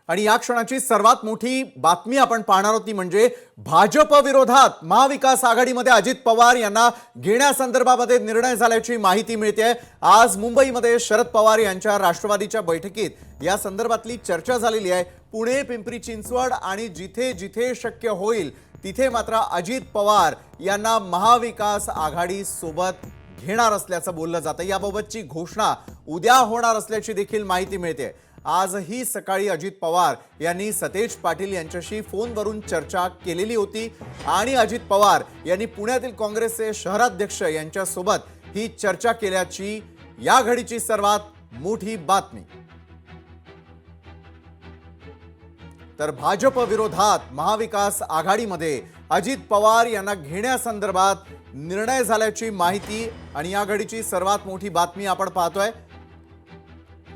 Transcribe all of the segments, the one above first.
आणि या क्षणाची सर्वात मोठी बातमी आपण पाहणार आहोत ती म्हणजे भाजप विरोधात महाविकास आघाडीमध्ये अजित पवार यांना घेण्यासंदर्भामध्ये निर्णय झाल्याची माहिती मिळते। आज मुंबईमध्ये शरद पवार यांच्या राष्ट्रवादीच्या बैठकीत या संदर्भातली चर्चा झालेली आहे। पुणे, पिंपरी चिंचवड आणि जिथे जिथे शक्य होईल तिथे मात्र अजित पवार यांना महाविकास आघाडी सोबत घेणार असल्याचं बोललं जातं। याबाबतची घोषणा उद्या होणार असल्याची देखील माहिती मिळते। आजही सकाळी अजित पवार यांनी सतेज पाटील यांच्याशी फोनवरून चर्चा केलेली होती आणि अजित पवार यांनी पुण्यातील काँग्रेसचे शहराध्यक्ष यांच्यासोबत ही चर्चा केल्याची या घडीची सर्वात मोठी बातमी। तर भाजप विरोधात महाविकास आघाडीमध्ये अजित पवार यांना घेण्यासंदर्भात निर्णय झाल्याची माहिती आणि या घडीची सर्वात मोठी बातमी आपण पाहतोय।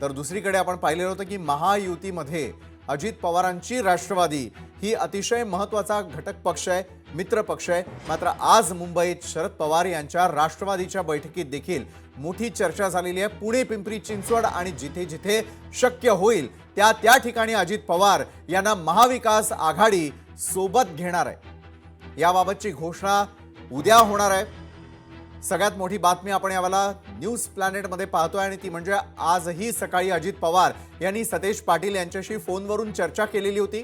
तर दुसरीकडे आपण पाहिलेलं होतं की महायुतीमध्ये अजित पवारांची राष्ट्रवादी ही अतिशय महत्त्वाचा घटक पक्ष आहे, मित्र पक्ष आहे। मात्र आज मुंबईत शरद पवार यांच्या राष्ट्रवादीच्या बैठकीत देखील मोठी चर्चा झालेली आहे। पुणे, पिंपरी चिंचवड आणि जिथे जिथे शक्य होईल त्या ठिकाणी अजित पवार यांना महाविकास आघाडी सोबत घेणार आहे। याबाबतची घोषणा उद्या होणार आहे। सगळ्यात मोठी बातमी आपण यावेळेला न्यूज प्लॅनेटमध्ये पाहतोय आणि ती म्हणजे आजही सकाळी अजित पवार यांनी सतेज पाटील यांच्याशी फोनवरून चर्चा केलेली होती।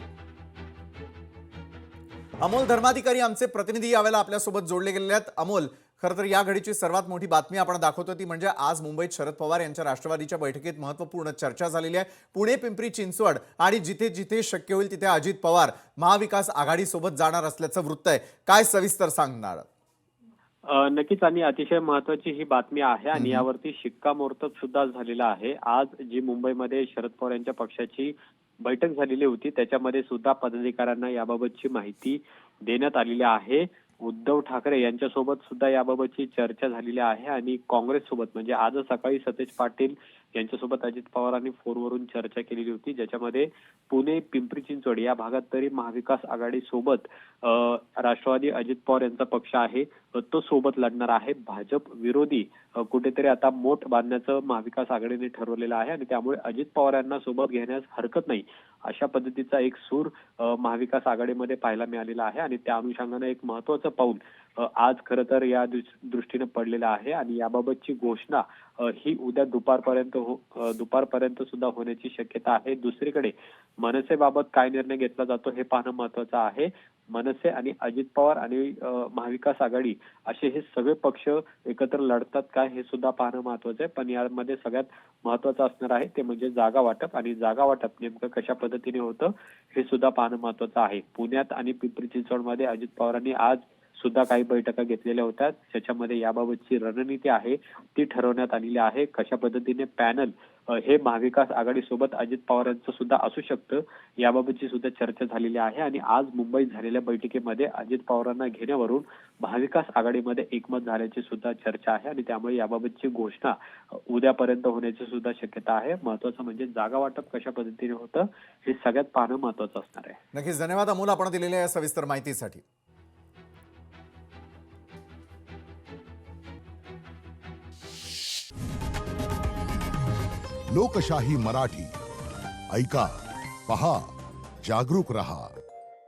अमोल धर्माधिकारी आमचे प्रतिनिधी यावेळेला आपल्यासोबत जोडले गेलेले आहेत। अमोल, खरं तर या घडीची सर्वात मोठी बातमी आपण दाखवतो ती म्हणजे आज मुंबईत शरद पवार यांच्या राष्ट्रवादीच्या बैठकीत महत्त्वपूर्ण चर्चा झालेली आहे। पुणे, पिंपरी चिंचवड आणि जिथे जिथे शक्य होईल तिथे अजित पवार महाविकास आघाडीसोबत जाणार असल्याचं वृत्त आहे। काय सविस्तर सांगणार? नक्कीच आणि अतिशय महत्त्वाची ही बातमी आहे आणि यावरती शिक्कामोर्तब सुद्धा झालेला आहे। आज जी मुंबईमध्ये शरद पवार यांच्या पक्षाची बैठक झालेली होती त्याच्यामध्ये सुद्धा पदाधिकाऱ्यांना याबाबतची माहिती देण्यात आलेली आहे। उद्धव ठाकरे यांच्यासोबत सुद्धा याबाबतची चर्चा झालेली आहे आणि काँग्रेस सोबत म्हणजे आज सकाळी सतेज पाटील यांच्यासोबत अजित पवारांनी फोनवरून चर्चा केलेली होती, ज्याच्यामध्ये पुणे, पिंपरी चिंचवड या भागात तरी महाविकास आघाडी सोबत राष्ट्रवादी अजित पवार यांचा पक्ष आहे तो सोबत लढणार आहे। भाजप विरोधी कुठेतरी आता मोठ बांधण्याचं महाविकास आघाडीने ठरवलेलं आहे आणि त्यामुळे अजित पवार यांना सोबत घेण्यास हरकत नाही अशा पद्धतीचा एक सूर महाविकास आघाडीमध्ये पाहायला मिळालेला आहे आणि त्या अनुषंगाने एक महत्त्वाचं पाऊल आज खरं तर या दृष्टीने पडलेलं आहे आणि याबाबतची घोषणा ही उद्या दुपारपर्यंत सुद्धा होण्याची शक्यता आहे। दुसरीकडे मनसेबाबत काय निर्णय घेतला जातो हे पाहणं महत्त्वाचं आहे। मनसे आणि अजित पवार आणि महाविकास आघाडी असे हे सगळे पक्ष एकत्र लढतात काय हे सुद्धा पाहणं महत्त्वाचं आहे। पण यामध्ये सगळ्यात महत्त्वाचं असणार आहे ते म्हणजे जागा वाटप आणि जागा वाटप नेमकं कशा पद्धतीने होतं हे सुद्धा पाहणं महत्त्वाचं आहे। पुण्यात आणि पिंपरी चिंचवडमध्ये अजित पवारांनी आज सुद्धा काही बैठका घेतलेल्या होत्या, त्याच्यामध्ये याबाबतची रणनीती आहे ती ठरवण्यात आलेली आहे। कशा पद्धतीने पॅनल हे महाविकास आघाडी सोबत अजित पवार यांचं सुद्धा असू शकतं याबाबतची सुद्धा चर्चा झालेली आहे आणि आज मुंबईत झालेल्या बैठकीमध्ये अजित पवारांना घेण्यावरून महाविकास आघाडीमध्ये एकमत झाल्याची सुद्धा चर्चा आहे आणि त्यामुळे याबाबतची घोषणा उद्यापर्यंत होण्याची सुद्धा शक्यता आहे। महत्त्वाचं म्हणजे जागा वाटप कशा पद्धतीने होतं हे सगळ्यात पाहणं महत्त्वाचं असणार आहे। नक्कीच धन्यवाद अमोल आपण दिलेल्या सविस्तर माहितीसाठी। लोकशाही मराठी ऐका, पहा, जागरूक रहा।